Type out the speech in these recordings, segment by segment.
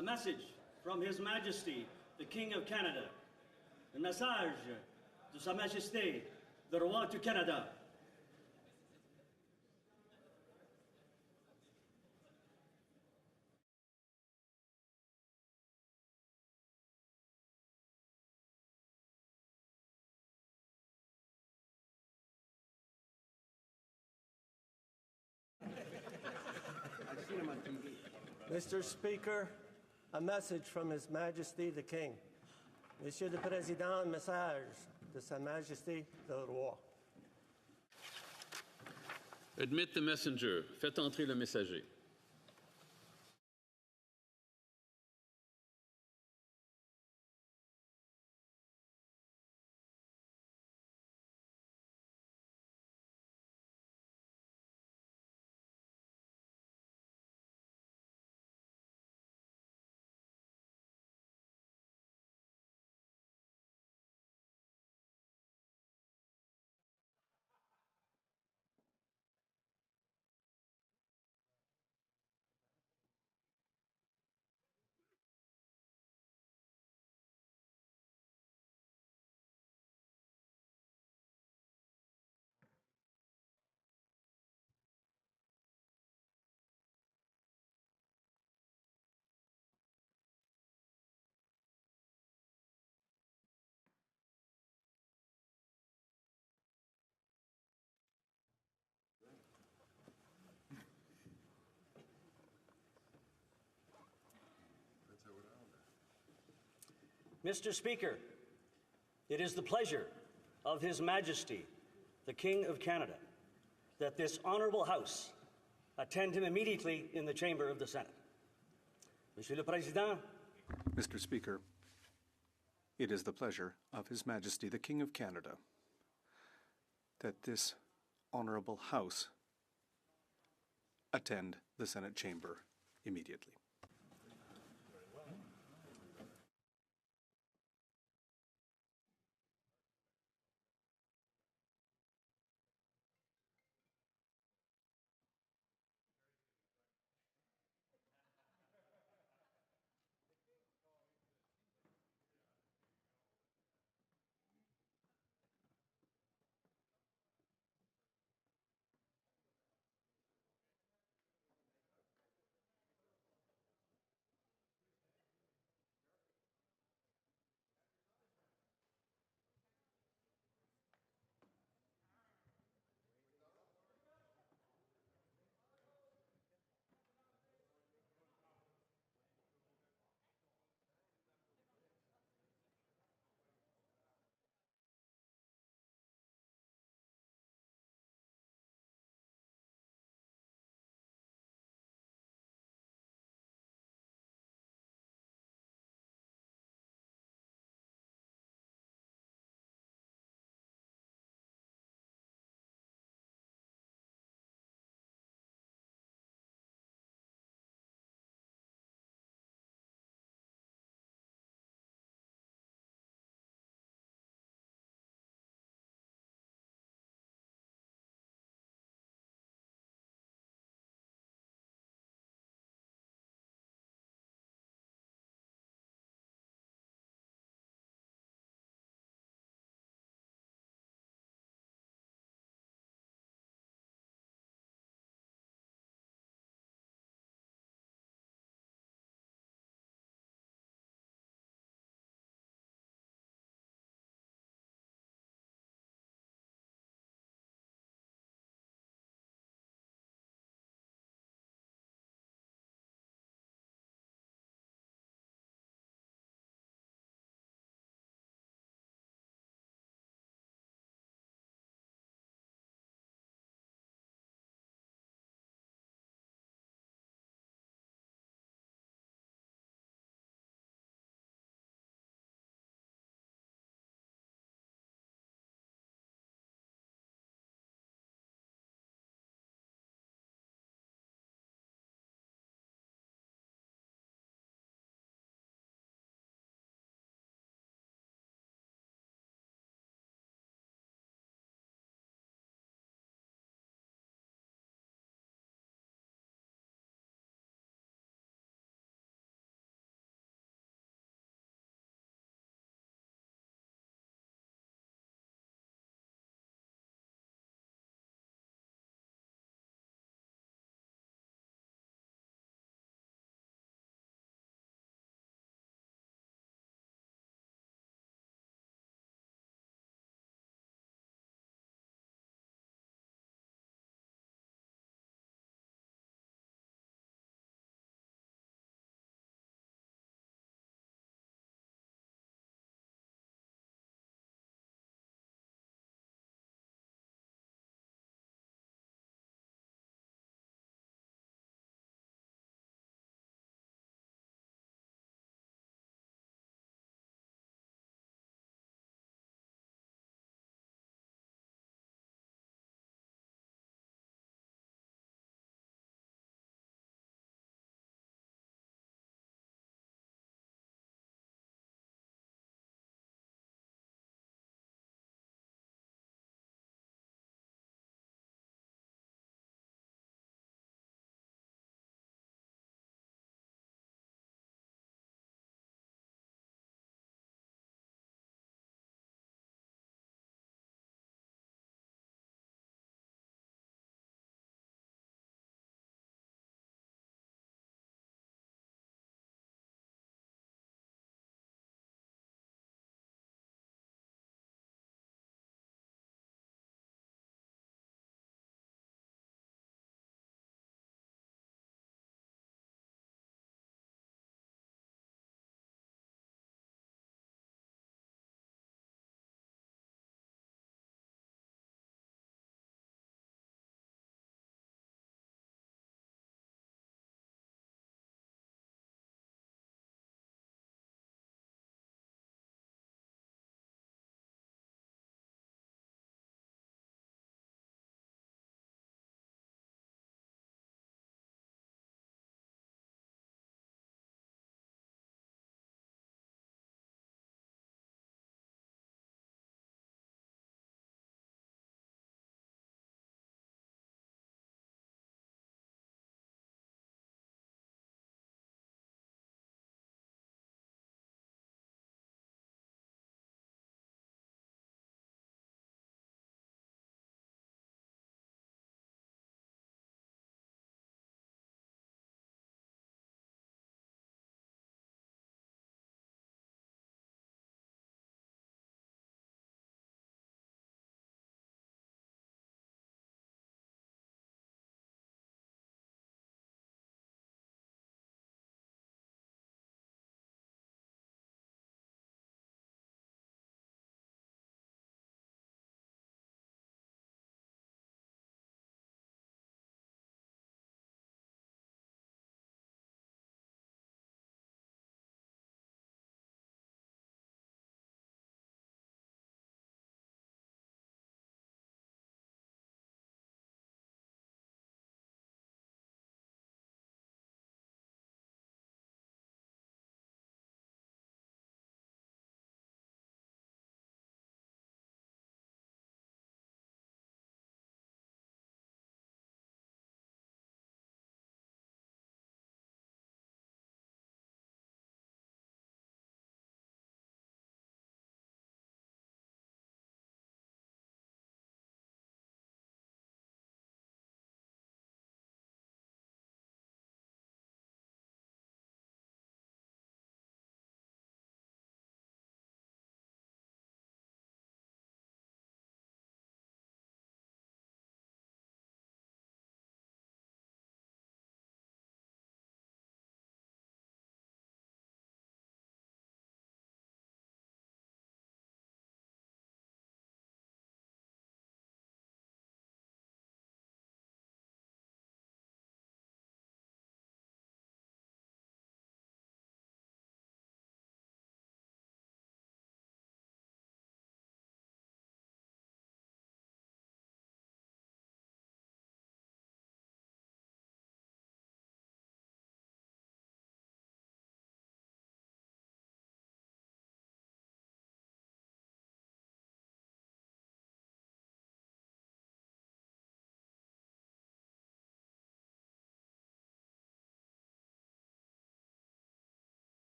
A message from His Majesty, the King of Canada. Un message de Sa Majesté, le Roi du Canada. Mr. Speaker, a message from His Majesty the King. Monsieur le Président, un message de Sa Majesté le Roi. Admit the messenger. Faites entrer le messager. Mr. Speaker, it is the pleasure of His Majesty, the King of Canada, that this honourable House attend him immediately in the chamber of the Senate. Monsieur le Président. Mr. Speaker, it is the pleasure of His Majesty, the King of Canada, that this honourable House attend the Senate chamber immediately.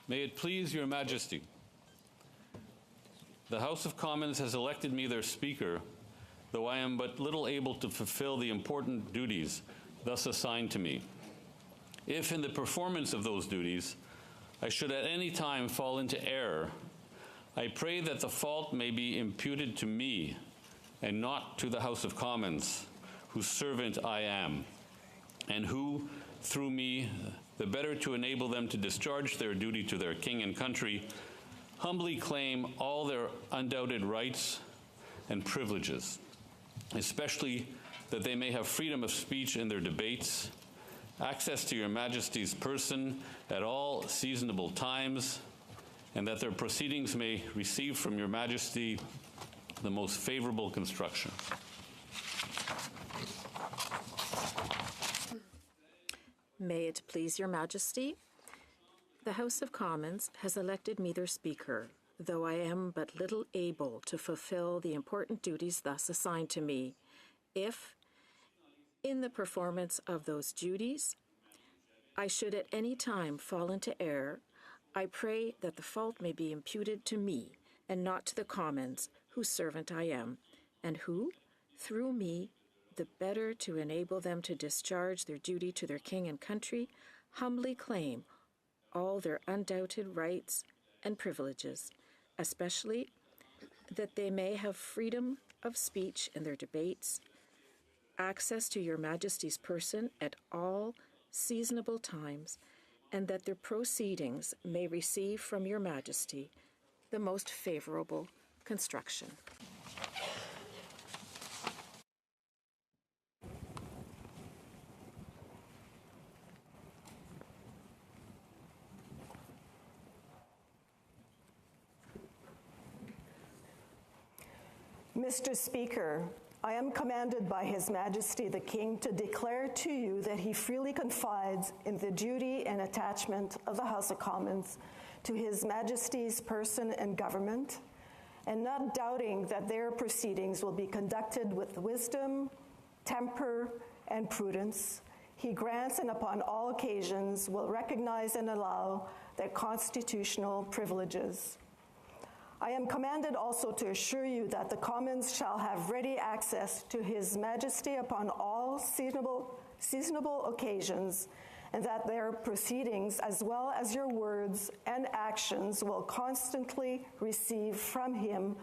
May it please your Majesty. The House of Commons has elected me their Speaker, though I am but little able to fulfill the important duties thus assigned to me. If in the performance of those duties I should at any time fall into error, I pray that the fault may be imputed to me and not to the House of Commons, whose servant I am, and who, through me, the better to enable them to discharge their duty to their king and country, humbly claim all their undoubted rights and privileges, especially that they may have freedom of speech in their debates, access to your Majesty's person at all seasonable times, and that their proceedings may receive from your Majesty the most favorable construction. May it please your Majesty. The House of Commons has elected me their Speaker, though I am but little able to fulfill the important duties thus assigned to me. If, in the performance of those duties, I should at any time fall into error, I pray that the fault may be imputed to me and not to the Commons, whose servant I am, and who, through me, the better to enable them to discharge their duty to their king and country, humbly claim all their undoubted rights and privileges, especially that they may have freedom of speech in their debates, access to your Majesty's person at all seasonable times, and that their proceedings may receive from your Majesty the most favorable construction. Mr. Speaker, I am commanded by His Majesty the King to declare to you that he freely confides in the duty and attachment of the House of Commons to His Majesty's person and government, and not doubting that their proceedings will be conducted with wisdom, temper, and prudence, he grants and upon all occasions will recognize and allow their constitutional privileges. I am commanded also to assure you that the Commons shall have ready access to His Majesty upon all seasonable occasions, and that their proceedings, as well as your words and actions, will constantly receive from him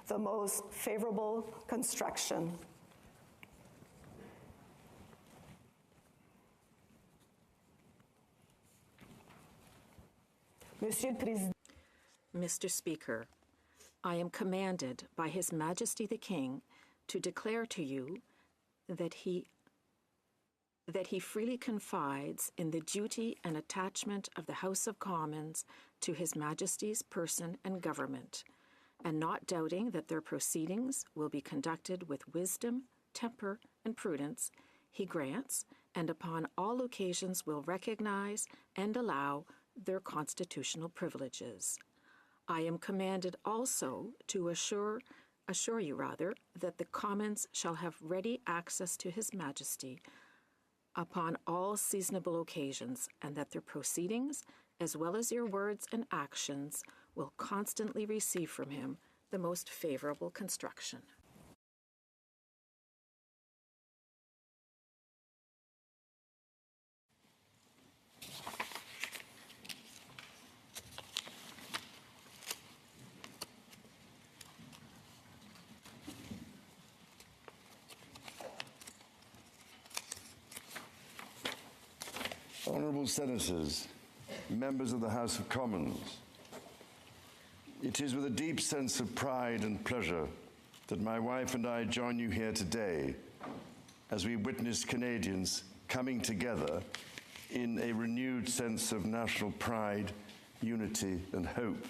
the most favorable construction. Mr. Speaker, I am commanded by His Majesty the King to declare to you that he freely confides in the duty and attachment of the House of Commons to His Majesty's person and government, and not doubting that their proceedings will be conducted with wisdom, temper, and prudence, he grants, and upon all occasions will recognize and allow their constitutional privileges. I am commanded also to assure you that the Commons shall have ready access to His Majesty upon all seasonable occasions, and that their proceedings, as well as your words and actions, will constantly receive from him the most favorable construction. Honourable Senators, members of the House of Commons, it is with a deep sense of pride and pleasure that my wife and I join you here today as we witness Canadians coming together in a renewed sense of national pride, unity, and hope.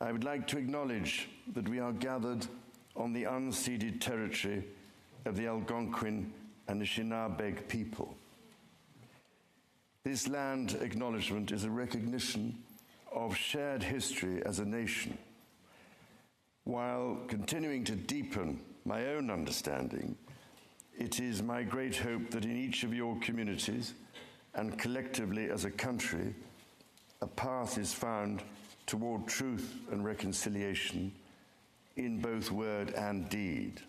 I would like to acknowledge that we are gathered on the unceded territory of the Algonquin and Anishinaabe people. This land acknowledgement is a recognition of shared history as a nation, while continuing to deepen my own understanding. It is my great hope that in each of your communities and collectively as a country, a path is found toward truth and reconciliation in both word and deed.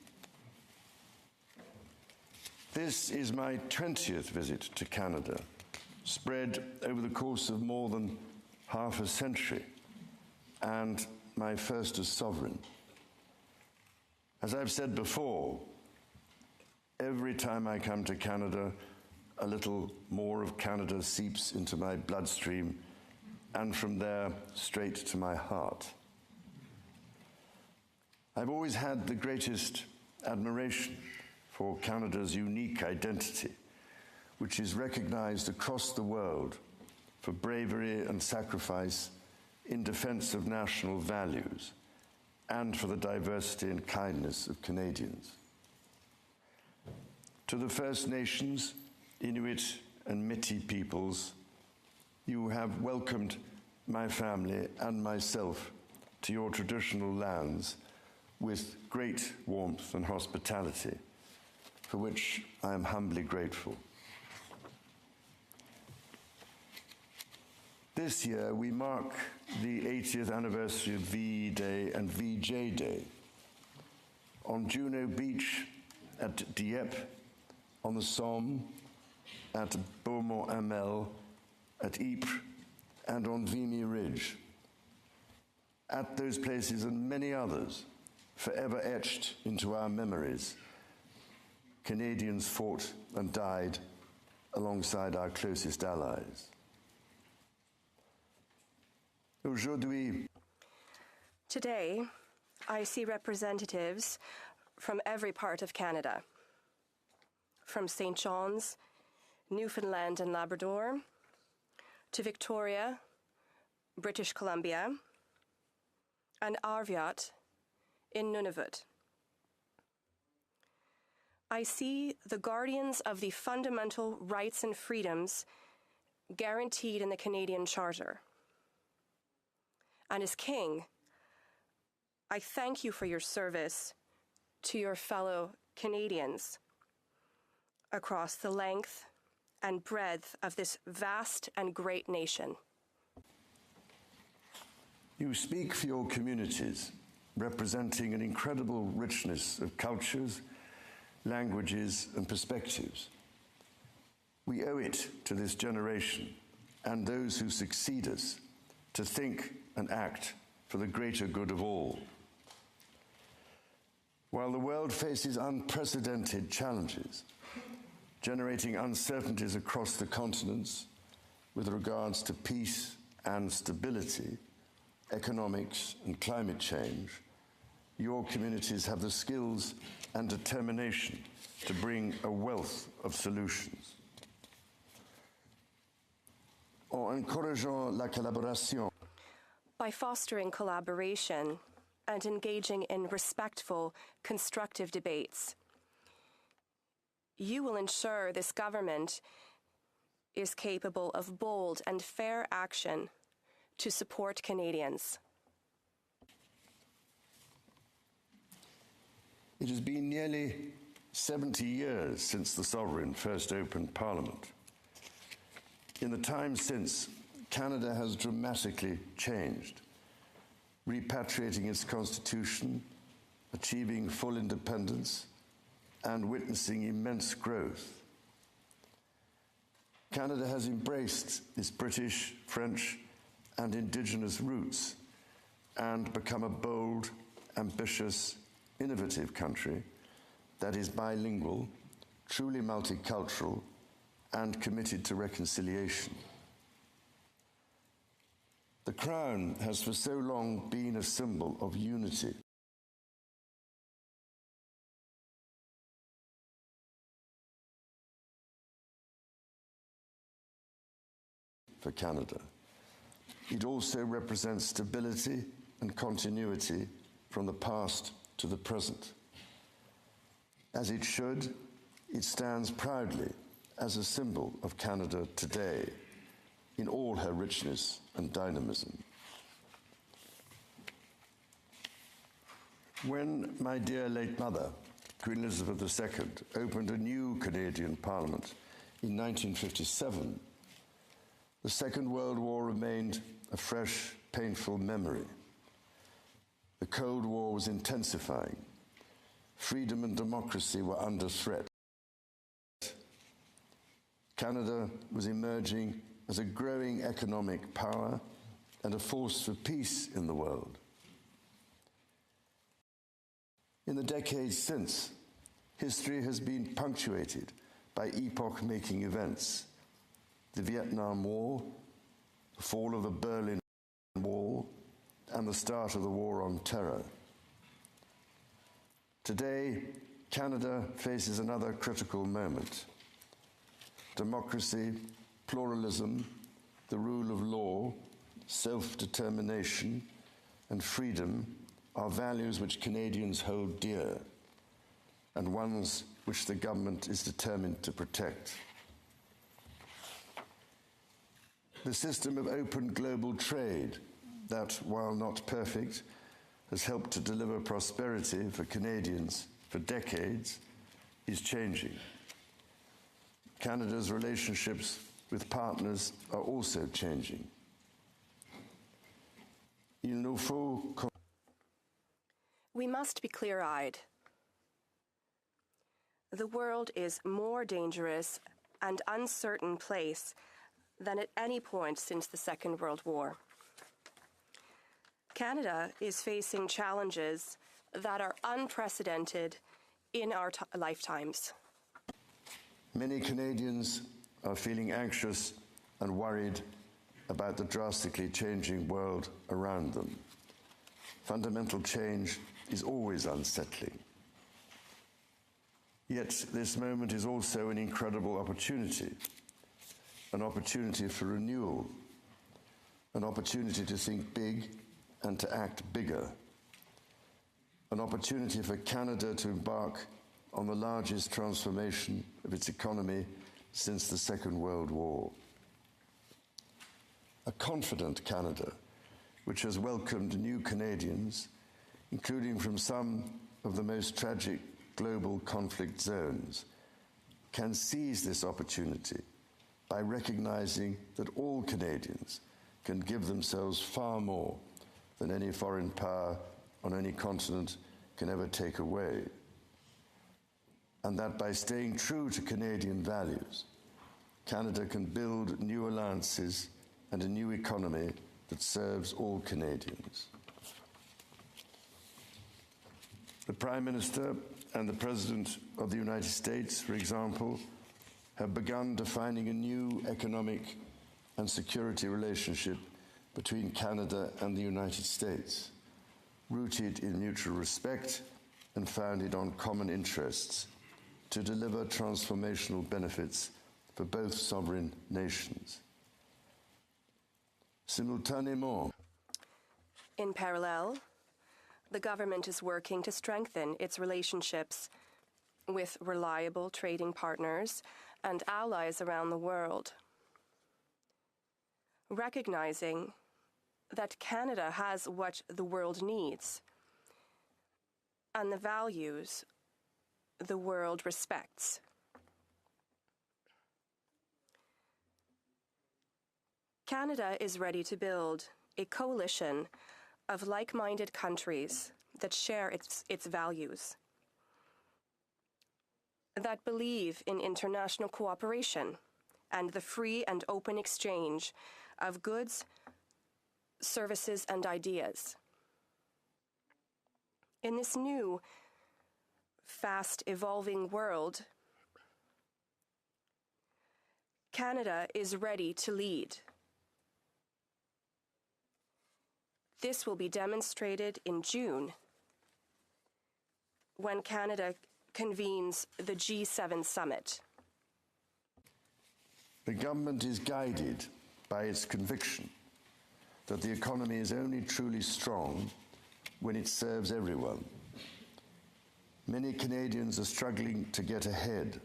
This is my 20th visit to Canada, spread over the course of more than half a century, and my first as sovereign. As I've said before, every time I come to Canada, a little more of Canada seeps into my bloodstream, and from there straight to my heart. I've always had the greatest admiration for Canada's unique identity, which is recognized across the world for bravery and sacrifice in defense of national values and for the diversity and kindness of Canadians. To the First Nations, Inuit and Métis peoples, you have welcomed my family and myself to your traditional lands with great warmth and hospitality, for which I am humbly grateful. This year, we mark the 80th anniversary of VE Day and VJ Day. On Juno Beach, at Dieppe, on the Somme, at Beaumont-Hamel, at Ypres, and on Vimy Ridge. At those places and many others, forever etched into our memories, Canadians fought and died alongside our closest allies. Aujourd'hui, today, I see representatives from every part of Canada, from St. John's, Newfoundland and Labrador, to Victoria, British Columbia, and Arviat in Nunavut. I see the guardians of the fundamental rights and freedoms guaranteed in the Canadian Charter. And as King, I thank you for your service to your fellow Canadians across the length and breadth of this vast and great nation. you speak for your communities, representing an incredible richness of cultures, languages, and perspectives. We owe it to this generation and those who succeed us to think and act for the greater good of all. While the world faces unprecedented challenges, generating uncertainties across the continents with regards to peace and stability, economics and climate change, your communities have the skills and determination to bring a wealth of solutions. En encourageant la collaboration, by fostering collaboration and engaging in respectful, constructive debates, you will ensure this government is capable of bold and fair action to support Canadians. It has been nearly 70 years since the Sovereign first opened Parliament. In the time since, Canada has dramatically changed, repatriating its constitution, achieving full independence, and witnessing immense growth. Canada has embraced its British, French, and Indigenous roots and become a bold, ambitious, innovative country that is bilingual, truly multicultural, and committed to reconciliation. The Crown has for so long been a symbol of unity. For Canada. It also represents stability and continuity from the past to the present. As it should, it stands proudly as a symbol of Canada today in all her richness and dynamism. When my dear late mother, Queen Elizabeth II, opened a new Canadian Parliament in 1957, The Second World War remained a fresh, painful memory. The Cold War was intensifying. Freedom and democracy were under threat. Canada was emerging as a growing economic power and a force for peace in the world. In the decades since, history has been punctuated by epoch-making events: the Vietnam War, the fall of the Berlin Wall, and the start of the War on Terror. Today, Canada faces another critical moment. Democracy, pluralism, the rule of law, self-determination, and freedom are values which Canadians hold dear, and ones which the government is determined to protect. The system of open global trade that, while not perfect, has helped to deliver prosperity for Canadians for decades, is changing. Canada's relationships with partners are also changing. We must be clear-eyed. The world is more dangerous and uncertain place than at any point since the Second World War. Canada is facing challenges that are unprecedented in our lifetimes. Many Canadians are feeling anxious and worried about the drastically changing world around them. Fundamental change is always unsettling. Yet this moment is also an incredible opportunity, an opportunity for renewal, an opportunity to think big and to act bigger, an opportunity for Canada to embark on the largest transformation of its economy since the Second World War. A confident Canada, which has welcomed new Canadians, including from some of the most tragic global conflict zones, can seize this opportunity by recognizing that all Canadians can give themselves far more than any foreign power on any continent can ever take away. And that by staying true to Canadian values, Canada can build new alliances and a new economy that serves all Canadians. The Prime Minister and the President of the United States, for example, have begun defining a new economic and security relationship between Canada and the United States, rooted in mutual respect and founded on common interests, to deliver transformational benefits for both sovereign nations. Simultanément, in parallel, the government is working to strengthen its relationships with reliable trading partners and allies around the world, recognizing that Canada has what the world needs and the values the world respects. Canada is ready to build a coalition of like-minded countries that share its values, that believe in international cooperation and the free and open exchange of goods, services, and ideas. In this new, fast-evolving world, Canada is ready to lead. This will be demonstrated in June when Canada convenes the G7 summit. the government is guided by its conviction that the economy is only truly strong when it serves everyone. Many Canadians are struggling to get ahead.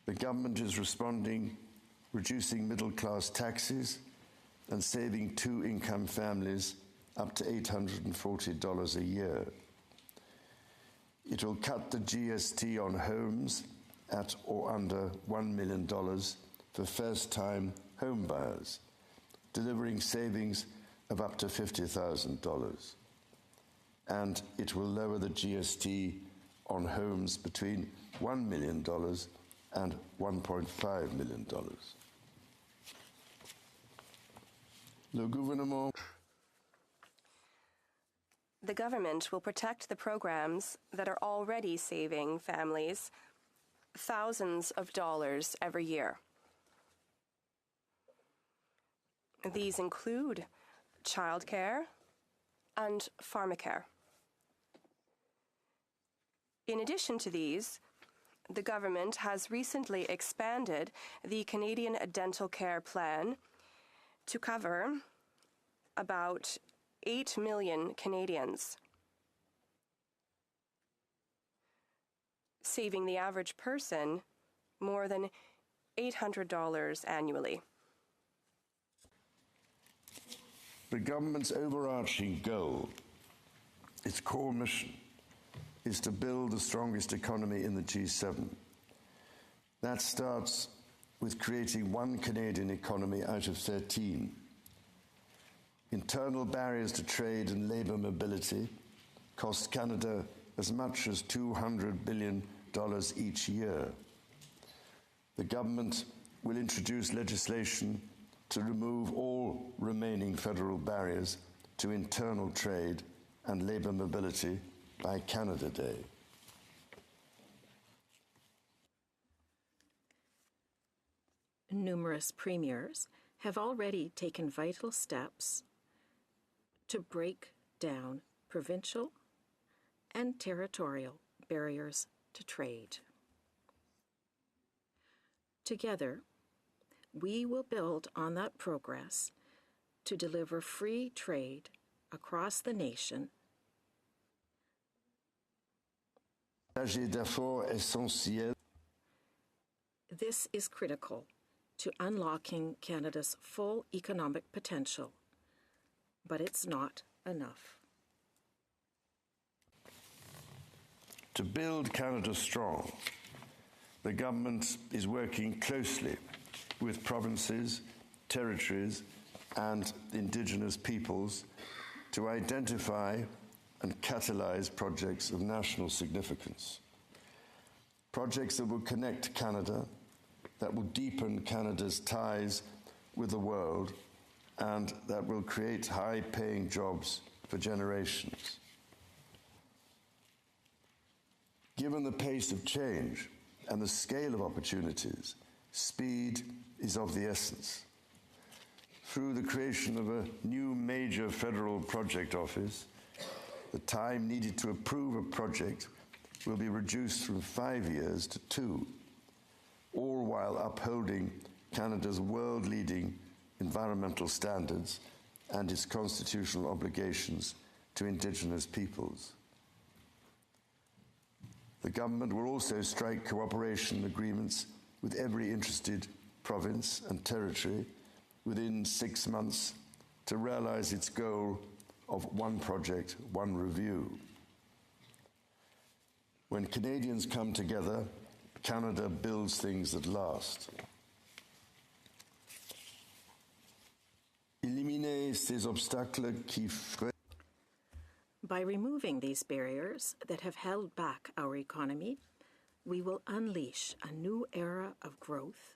The government is responding, reducing middle-class taxes and saving two-income families up to $840 a year. It will cut the GST on homes at or under $1 million for first-time home buyers, delivering savings of up to $50,000. And it will lower the GST on homes between $1 million and $1.5 million. Le gouvernement. The government will protect the programs that are already saving families thousands of dollars every year. These include childcare and pharmacare. In addition to these, the government has recently expanded the Canadian Dental Care Plan to cover about 8 million Canadians, saving the average person more than $800 annually. The government's overarching goal, its core mission, is to build the strongest economy in the G7. That starts with creating one Canadian economy out of 13. Internal barriers to trade and labour mobility cost Canada as much as $200 billion each year. The government will introduce legislation to remove all remaining federal barriers to internal trade and labour mobility by Canada Day. Numerous premiers have already taken vital steps to break down provincial and territorial barriers to trade. Together, we will build on that progress to deliver free trade across the nation. This is critical to unlocking Canada's full economic potential, but it's not enough. To build Canada strong, the government is working closely with provinces, territories, and Indigenous peoples to identify and catalyse projects of national significance. Projects that will connect Canada, that will deepen Canada's ties with the world, and that will create high-paying jobs for generations. Given the pace of change and the scale of opportunities, speed is of the essence. Through the creation of a new major federal project office, the time needed to approve a project will be reduced from 5 years to 2, all while upholding Canada's world-leading environmental standards and its constitutional obligations to Indigenous peoples. The government will also strike cooperation agreements with every interested province and territory within 6 months to realise its goal of one project, one review. When Canadians come together, Canada builds things that last. Éliminer ces obstacles qui freinent. By removing these barriers that have held back our economy, we will unleash a new era of growth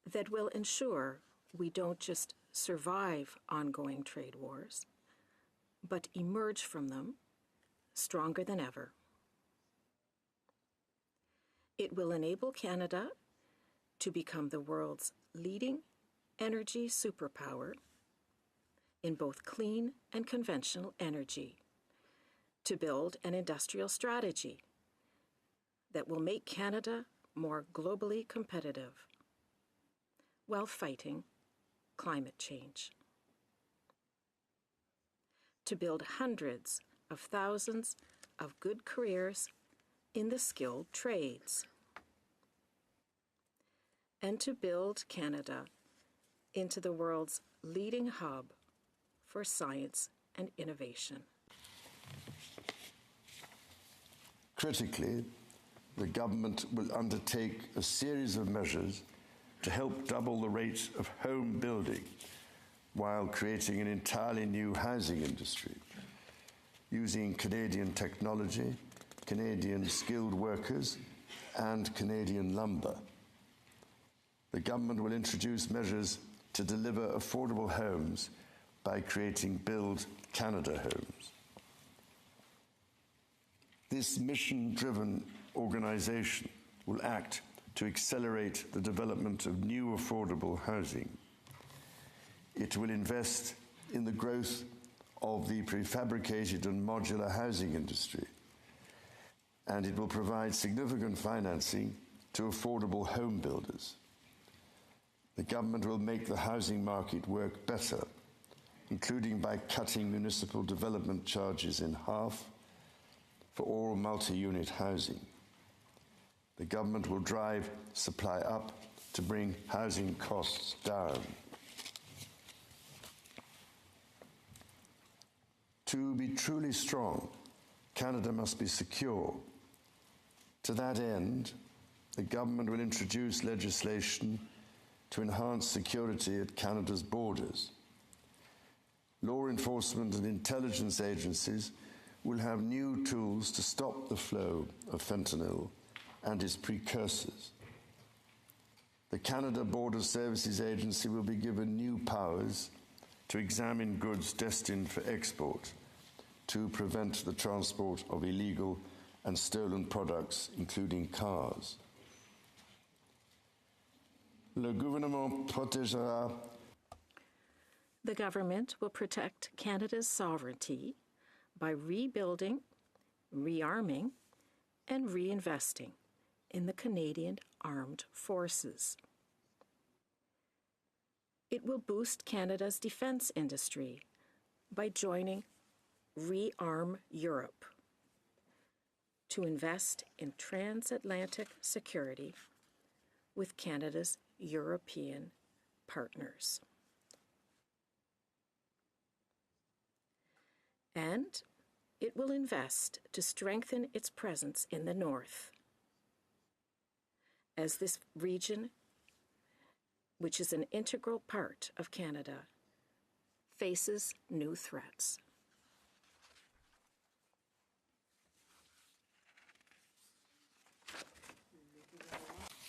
that will ensure we don't just survive ongoing trade wars, but emerge from them stronger than ever. It will enable Canada to become the world's leading energy superpower in both clean and conventional energy, to build an industrial strategy that will make Canada more globally competitive while fighting climate change, to build hundreds of thousands of good careers in the skilled trades, and to build Canada into the world's leading hub for science and innovation. Critically, the government will undertake a series of measures to help double the rate of home building while creating an entirely new housing industry, using Canadian technology, Canadian skilled workers, and Canadian lumber. The government will introduce measures to deliver affordable homes by creating Build Canada Homes. This mission-driven organization will act to accelerate the development of new affordable housing. It will invest in the growth of the prefabricated and modular housing industry, and it will provide significant financing to affordable home builders. The government will make the housing market work better, including by cutting municipal development charges in half for all multi-unit housing. The government will drive supply up to bring housing costs down. To be truly strong, Canada must be secure. To that end, the government will introduce legislation to enhance security at Canada's borders. Law enforcement and intelligence agencies will have new tools to stop the flow of fentanyl and its precursors. The Canada Border Services Agency will be given new powers to examine goods destined for export to prevent the transport of illegal and stolen products, including cars. Le gouvernement protégera. The government will protect Canada's sovereignty by rebuilding, rearming, and reinvesting in the Canadian Armed Forces. It will boost Canada's defense industry by joining Rearm Europe to invest in transatlantic security with Canada's European partners. And it will invest to strengthen its presence in the north, as this region, which is an integral part of Canada, faces new threats.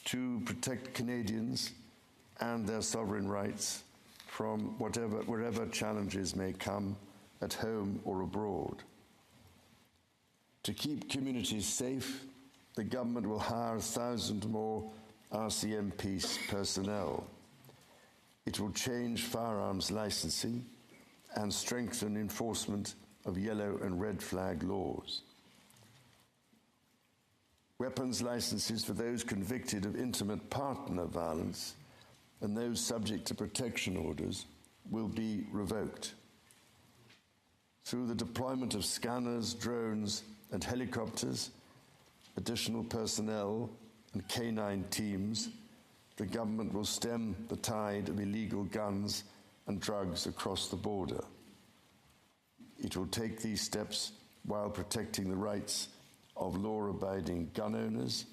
To protect Canadians and their sovereign rights from wherever challenges may come at home or abroad. To keep communities safe, the government will hire 1,000 more RCMP personnel. It will change firearms licensing and strengthen enforcement of yellow and red flag laws. Weapons licenses for those convicted of intimate partner violence and those subject to protection orders will be revoked. Through the deployment of scanners, drones, and helicopters, additional personnel, and canine teams, the government will stem the tide of illegal guns and drugs across the border. It will take these steps while protecting the rights of law-abiding gun owners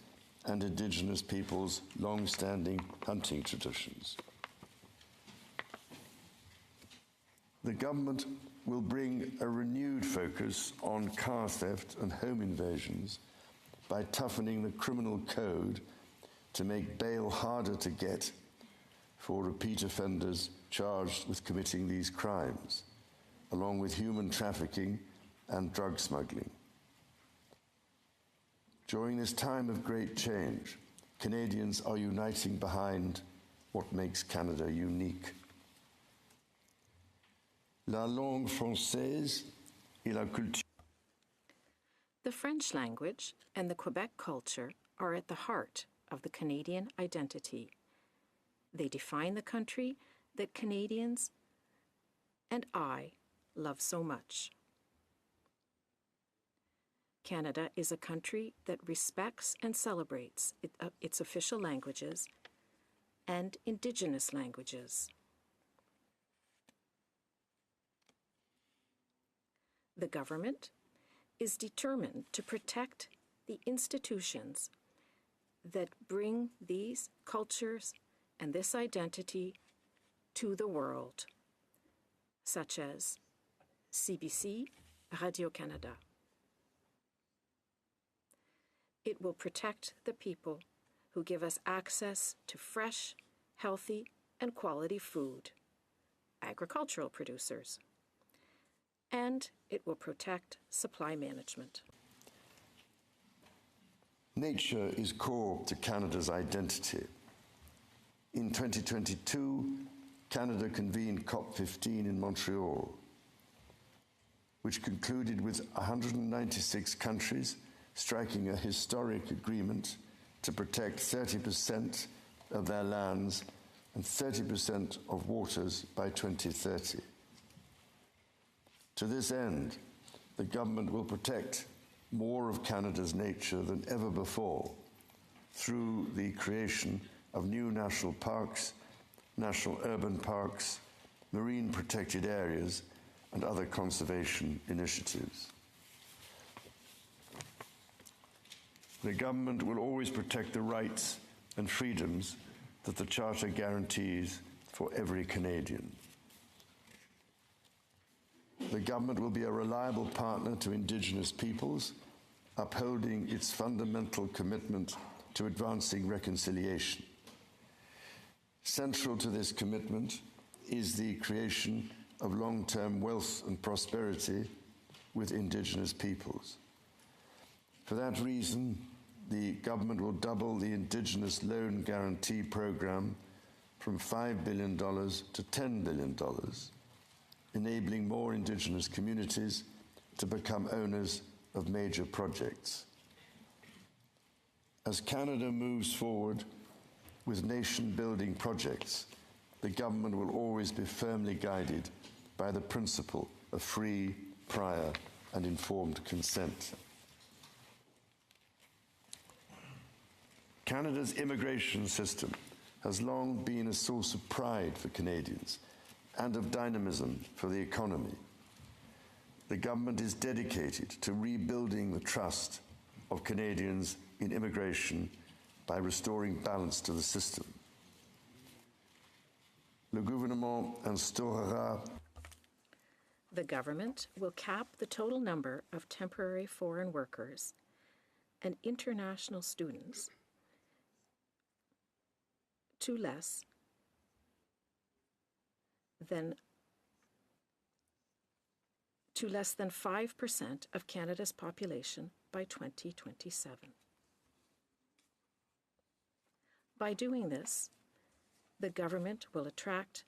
and Indigenous peoples' long-standing hunting traditions. The government will bring a renewed focus on car theft and home invasions by toughening the criminal code to make bail harder to get for repeat offenders charged with committing these crimes, along with human trafficking and drug smuggling. During this time of great change, Canadians are uniting behind what makes Canada unique. La langue française et la culture. The French language and the Quebec culture are at the heart of the Canadian identity. They define the country that Canadians and I love so much. Canada is a country that respects and celebrates its official languages and Indigenous languages. The government is determined to protect the institutions that bring these cultures and this identity to the world, such as CBC, Radio-Canada. It will protect the people who give us access to fresh, healthy, and quality food, agricultural producers. And it will protect supply management. Nature is core to Canada's identity. In 2022, Canada convened COP15 in Montreal, which concluded with 196 countries striking a historic agreement to protect 30% of their lands and 30% of waters by 2030. To this end, the government will protect more of Canada's nature than ever before through the creation of new national parks, national urban parks, marine protected areas, and other conservation initiatives. The government will always protect the rights and freedoms that the Charter guarantees for every Canadian. The government will be a reliable partner to Indigenous peoples, upholding its fundamental commitment to advancing reconciliation. Central to this commitment is the creation of long-term wealth and prosperity with Indigenous peoples. For that reason, the government will double the Indigenous Loan Guarantee Program from $5 billion to $10 billion, enabling more Indigenous communities to become owners of major projects. As Canada moves forward with nation-building projects, the government will always be firmly guided by the principle of free, prior, and informed consent. Canada's immigration system has long been a source of pride for Canadians and of dynamism for the economy. The government is dedicated to rebuilding the trust of Canadians in immigration by restoring balance to the system. Le gouvernement instaurera. The government will cap the total number of temporary foreign workers and international students to less than 5% of Canada's population by 2027. By doing this, the government will attract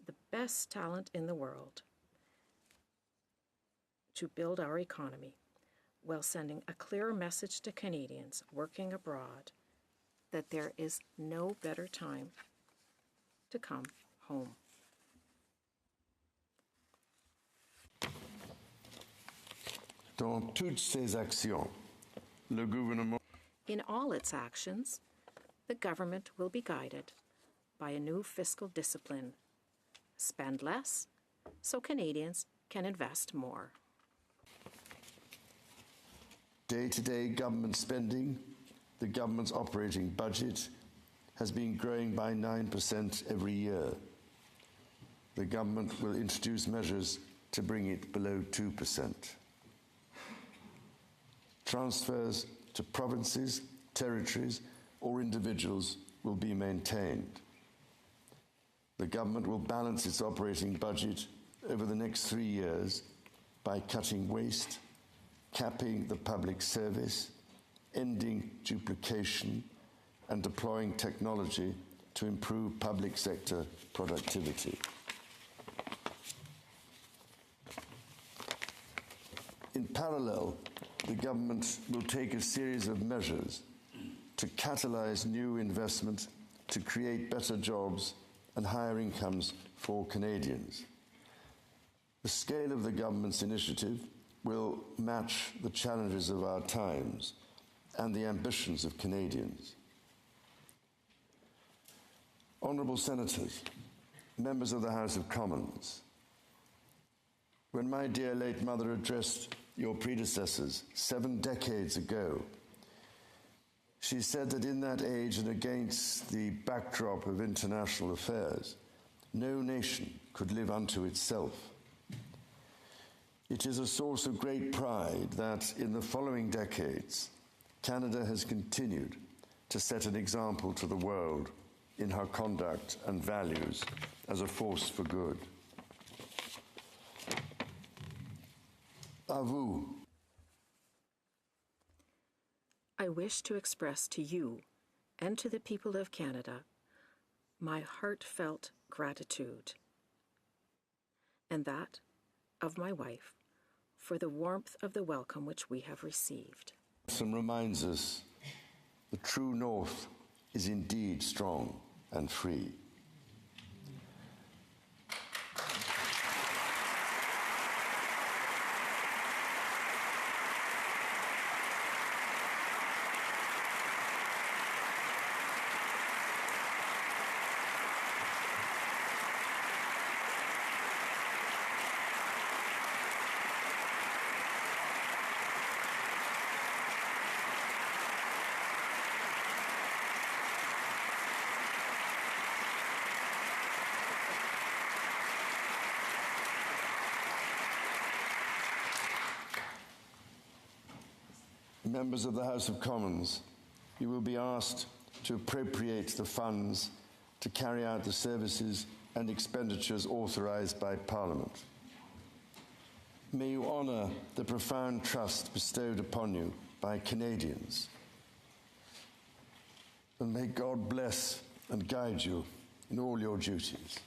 the best talent in the world to build our economy, while sending a clear message to Canadians working abroad that there is no better time to come home. Dans toutes ses actions, le gouvernement. In all its actions, the government will be guided by a new fiscal discipline. Spend less so Canadians can invest more. Day-to-day government spending, the government's operating budget, has been growing by 9% every year. The government will introduce measures to bring it below 2%. Transfers to provinces, territories, or individuals will be maintained. The government will balance its operating budget over the next 3 years by cutting waste, capping the public service, ending duplication, and deploying technology to improve public sector productivity. In parallel, the government will take a series of measures to catalyze new investment, to create better jobs and higher incomes for Canadians. The scale of the government's initiative will match the challenges of our times and the ambitions of Canadians. Honourable Senators, members of the House of Commons, when my dear late mother addressed your predecessors 7 decades ago, She said that in that age and against the backdrop of international affairs, no nation could live unto itself. It is a source of great pride that in the following decades, Canada has continued to set an example to the world in her conduct and values as a force for good. À vous. I wish to express to you and to the people of Canada my heartfelt gratitude, and that of my wife, for the warmth of the welcome which we have received. And reminds us the true North is indeed strong and free. Members of the House of Commons, you will be asked to appropriate the funds to carry out the services and expenditures authorised by Parliament. May you honour the profound trust bestowed upon you by Canadians. And may God bless and guide you in all your duties.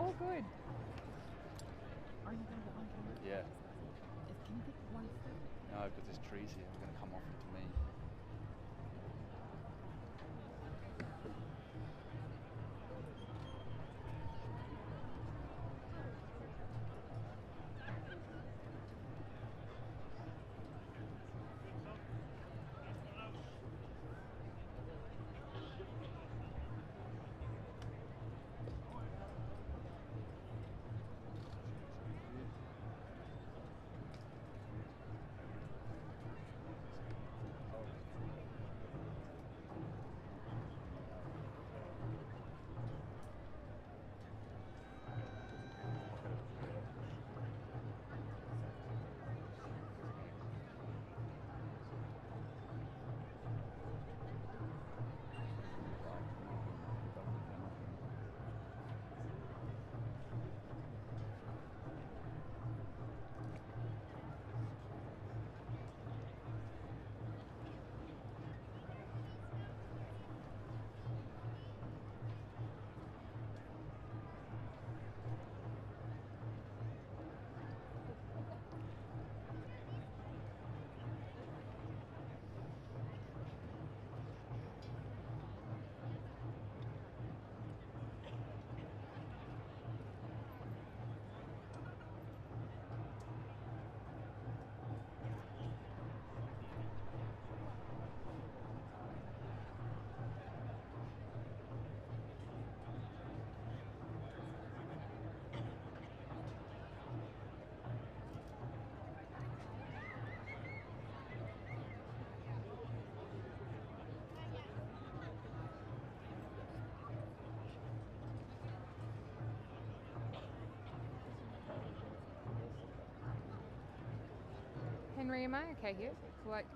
all good. Yeah. Can you pick one step? No, because there's trees here. We're going to come off into me. Henry, am I okay here? Like,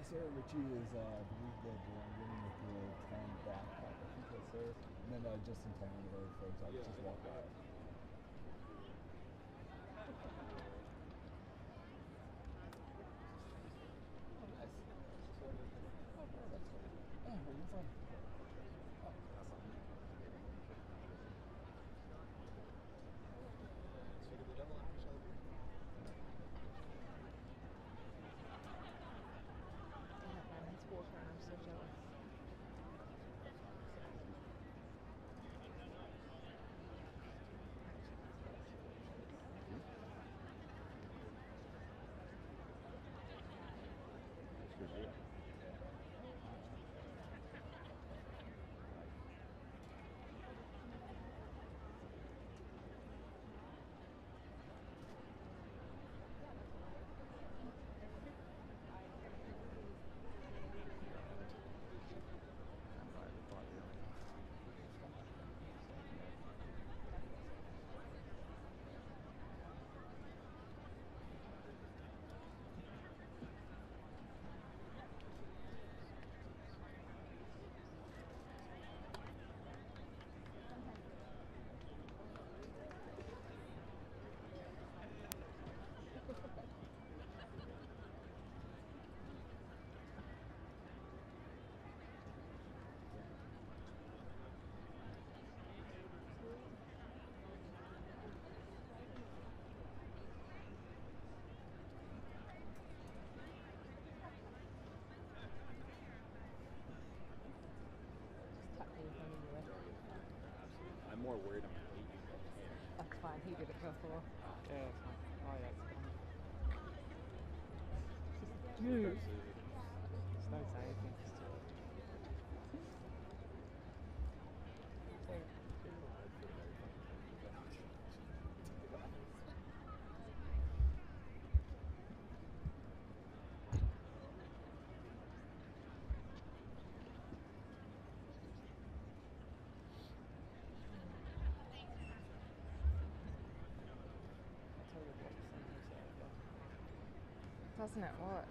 Sir, Richie is, I believe the belonging with the town backpack, I think that's there. And then just in town, the road folks, I just walk by. I'm more worried I'm going to leave you. that's fine. He did it before. Yeah, it's fine. Oh, yeah, it's fine. It's no taking. Doesn't it? What?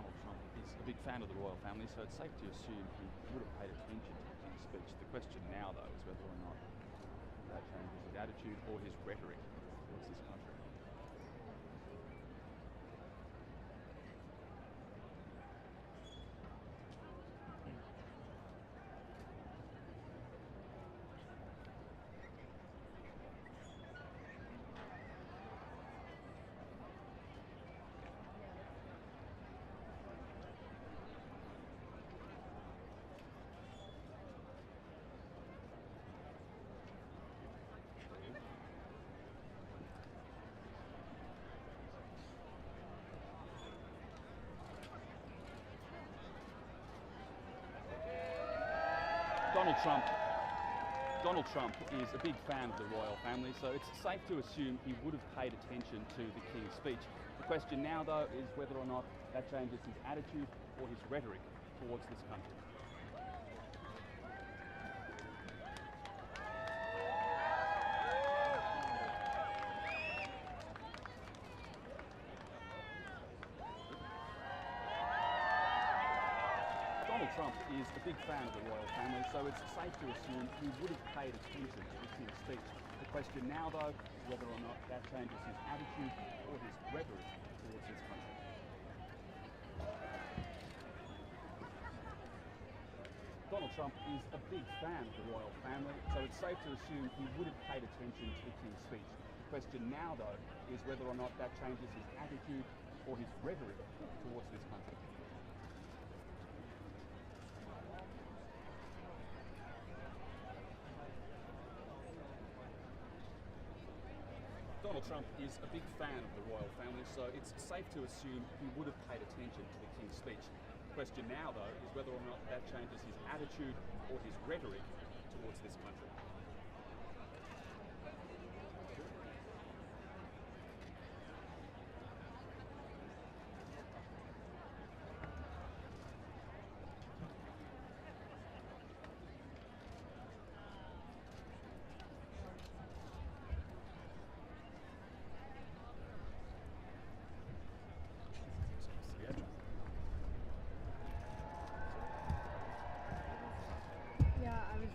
Donald Trump is a big fan of the royal family, so it's safe to assume he would have paid attention to the King's speech. The question now, though, is whether or not that changes his attitude or his rhetoric towards this country. Donald Trump is a big fan of the royal family, so it's safe to assume he would have paid attention to the King's speech. The question now, though, is whether or not that changes his attitude or his rhetoric towards this country. Donald Trump is a big fan of the royal family, so it's safe to assume he would have paid attention to the King's speech. The question now, though, is whether or not that changes his attitude or his rhetoric towards this country. Donald Trump is a big fan of the royal family, so it's safe to assume he would have paid attention to the King's speech. The question now, though, is whether or not that changes his attitude or his rhetoric towards this country. Donald Trump is a big fan of the royal family, so it's safe to assume he would have paid attention to the King's speech. The question now, though, is whether or not that changes his attitude or his rhetoric towards this country. Yeah, I was.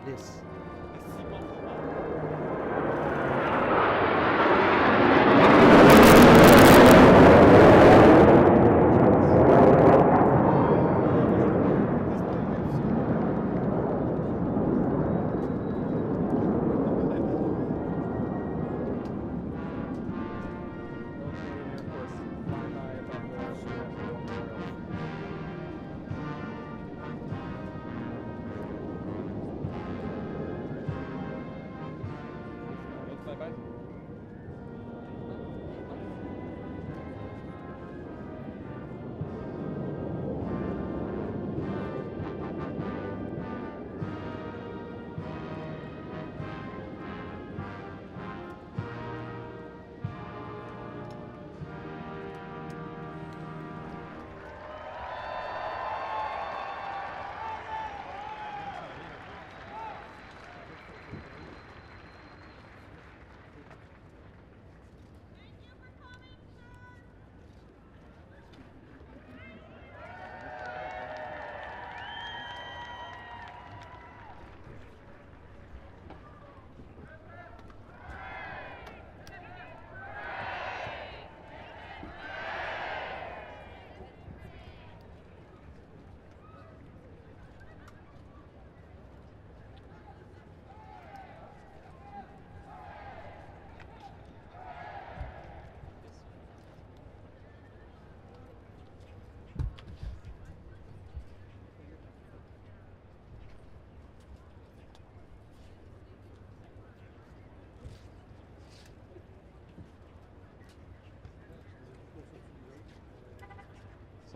Yes.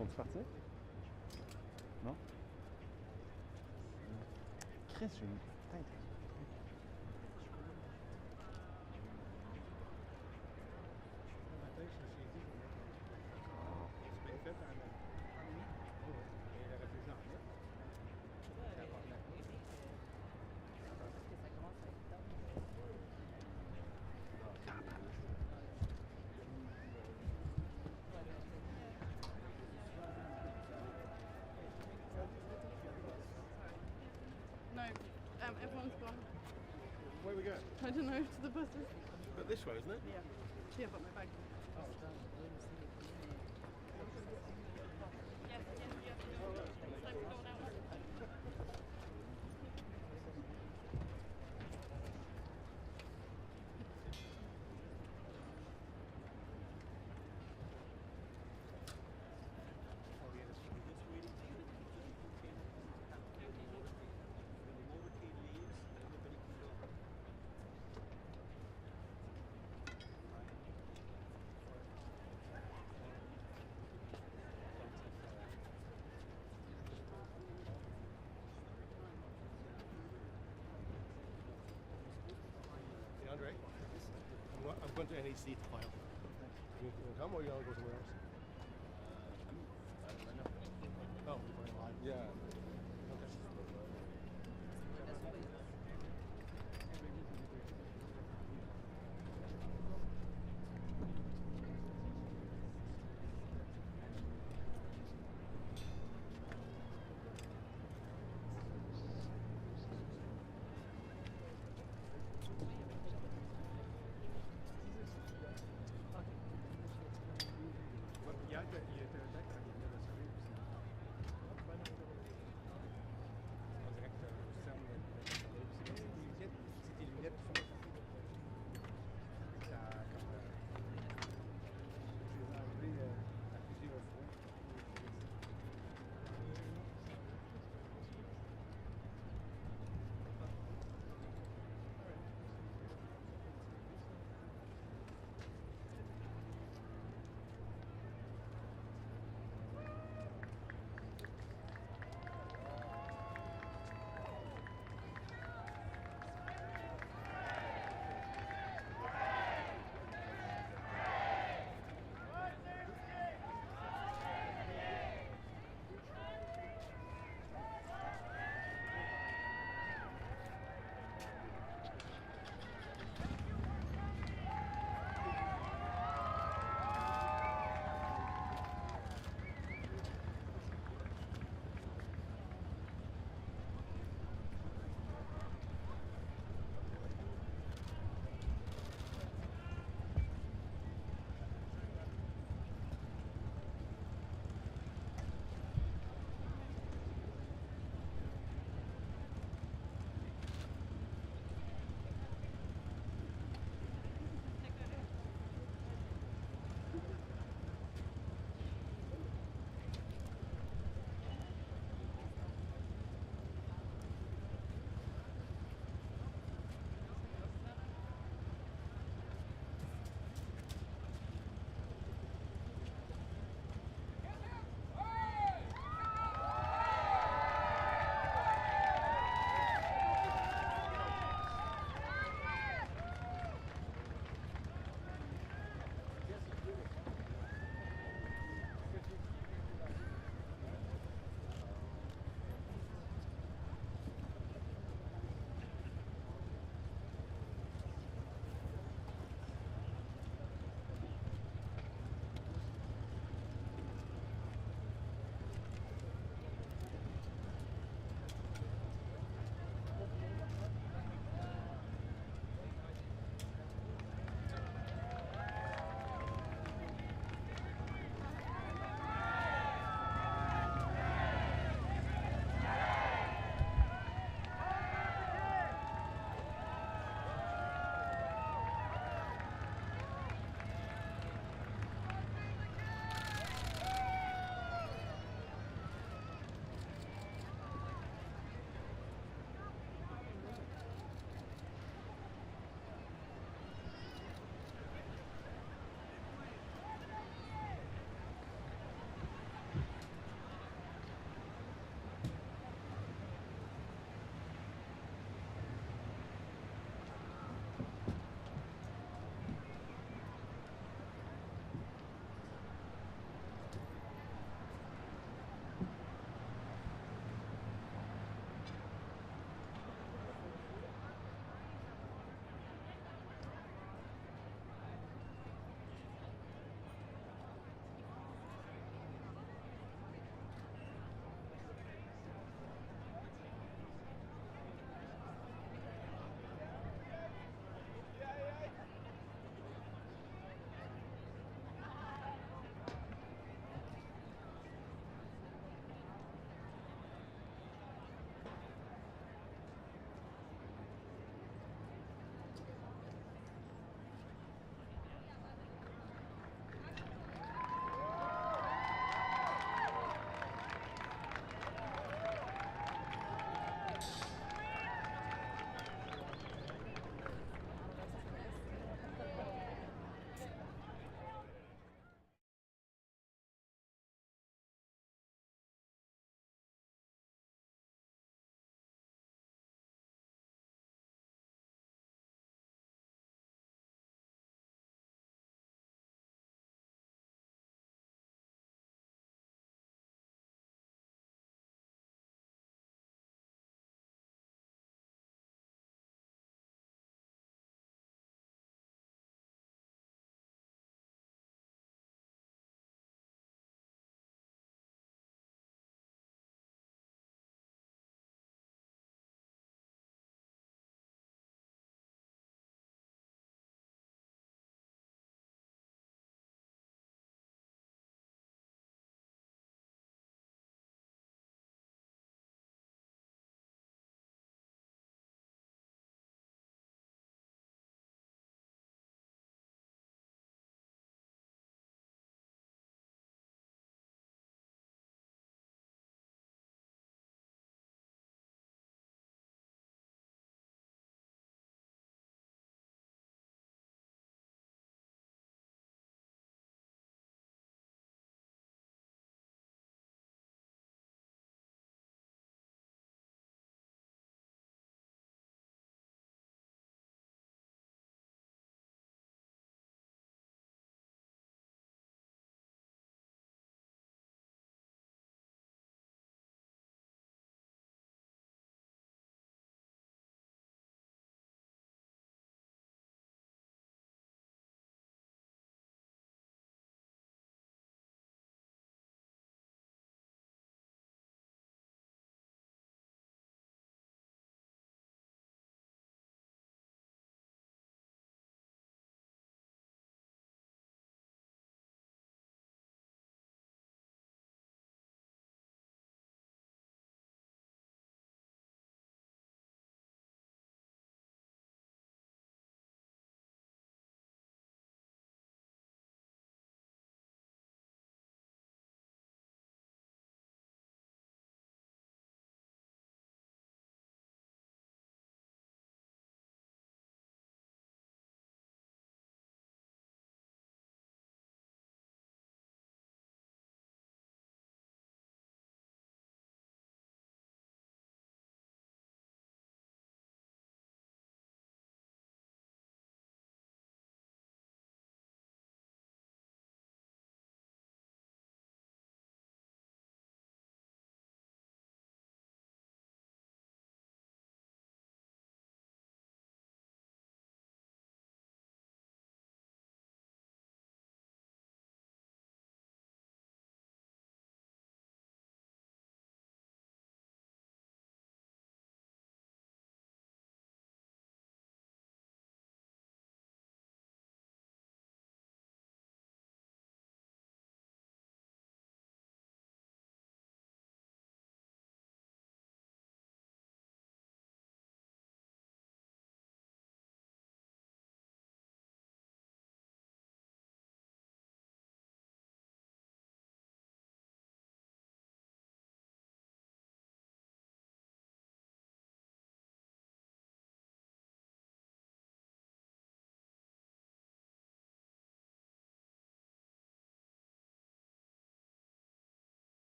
Sont tous partis? Non? Chris, j'ai une tête. Everyone's gone. Where we go? I don't know, to the buses. But this way, isn't it? Yeah. Yeah, but my bag. Andre, I'm going to NEC to file. You want to come or you want to go somewhere else? Oh, yeah.